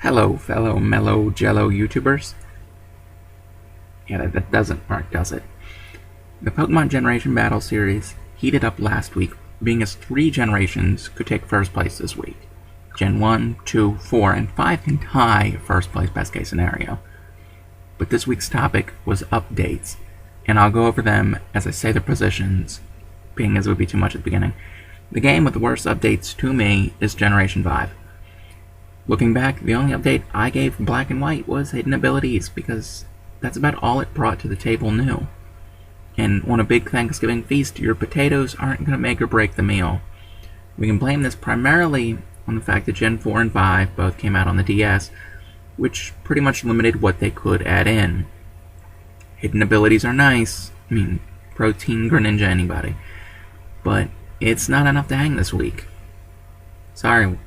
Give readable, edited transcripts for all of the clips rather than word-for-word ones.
Hello, fellow Mellow Jello YouTubers. Yeah, that doesn't work, does it? The Pokemon Generation Battle Series heated up last week, being as 3 generations could take first place this week. Gen 1, 2, 4, and 5 can tie first place best case scenario. But this week's topic was updates, and I'll go over them as I say their positions, being as it would be too much at the beginning. The game with the worst updates to me is Generation 5. Looking back, the only update I gave Black and White was hidden abilities, because that's about all it brought to the table new. And on a big Thanksgiving feast, your potatoes aren't going to make or break the meal. We can blame this primarily on the fact that Gen 4 and 5 both came out on the DS, which pretty much limited what they could add in. Hidden abilities are nice, Protein Greninja anybody, but it's not enough to hang this week. Sorry.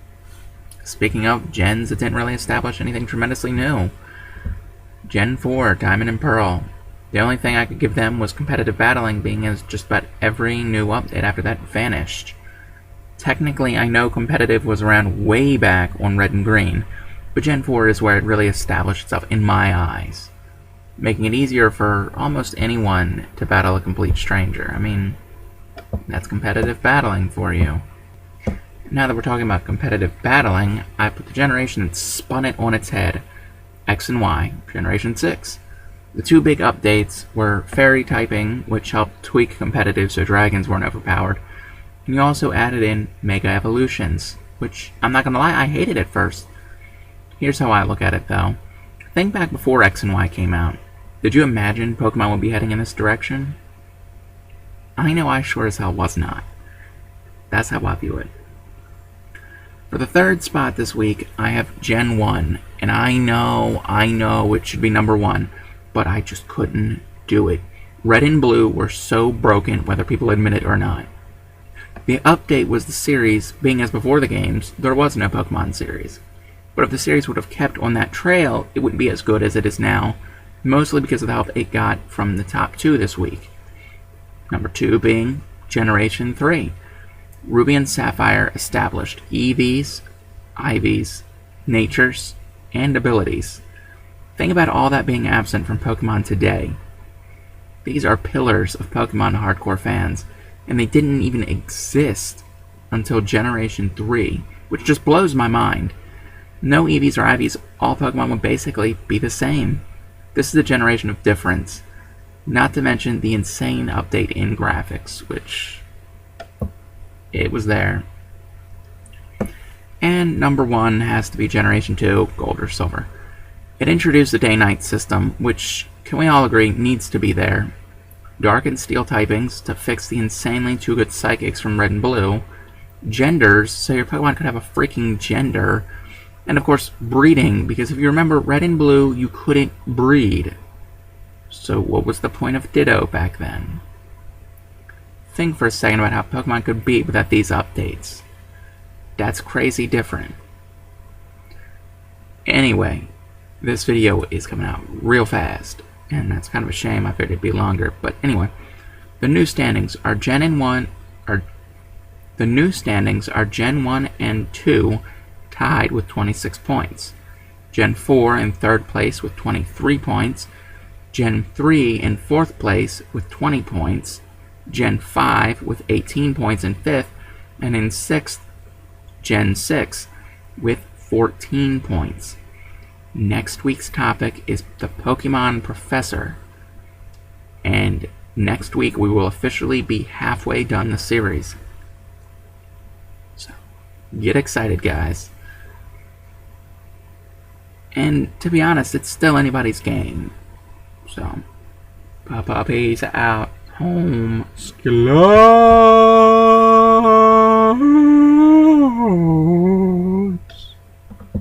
Speaking of gens that didn't really establish anything tremendously new. Gen 4, Diamond and Pearl. The only thing I could give them was competitive battling, being as just about every new update after that vanished. Technically, I know competitive was around way back on Red and Green, but Gen 4 is where it really established itself in my eyes, making it easier for almost anyone to battle a complete stranger. That's competitive battling for you. Now that we're talking about competitive battling, I put the generation that spun it on its head, X and Y, Generation 6. The 2 big updates were Fairy typing, which helped tweak competitive so dragons weren't overpowered, and you also added in Mega Evolutions, which, I'm not gonna lie, I hated at first. Here's how I look at it though. Think back before X and Y came out. Did you imagine Pokemon would be heading in this direction? I know I sure as hell was not. That's how I view it. For the 3rd spot this week, I have Gen 1, and I know it should be number 1, but I just couldn't do it. Red and Blue were so broken, whether people admit it or not. The update was the series, being as before the games, there was no Pokemon series. But if the series would have kept on that trail, it wouldn't be as good as it is now, mostly because of the help it got from the top 2 this week. Number 2 being Generation 3. Ruby and Sapphire established EVs, IVs, natures, and abilities. Think about all that being absent from Pokemon today. These are pillars of Pokemon hardcore fans, and they didn't even exist until Generation 3, which just blows my mind. No EVs or IVs, all Pokemon would basically be the same. This is a generation of difference. Not to mention the insane update in graphics, which it was there. And number 1 has to be Generation 2, Gold or Silver. It introduced the Day-Night system, which, can we all agree, needs to be there. Dark and Steel typings to fix the insanely too good Psychics from Red and Blue. Genders, so your Pokemon could have a freaking gender. And of course, breeding, because if you remember, Red and Blue, you couldn't breed. So what was the point of Ditto back then? Think for a second about how Pokemon could be without these updates. That's crazy different. Anyway, this video is coming out real fast, and that's kind of a shame. I figured it'd be longer, but anyway, the new standings are Gen 1 and 2 tied with 26 points. Gen 4 in 3rd place with 23 points. Gen 3 in 4th place with 20 points. Gen 5 with 18 points in 5th, and in 6th, Gen 6 with 14 points. Next week's topic is the Pokemon Professor, and next week we will officially be halfway done the series. So, get excited, guys. And to be honest, it's still anybody's game. So, Papa, peace out. Home. Skillet.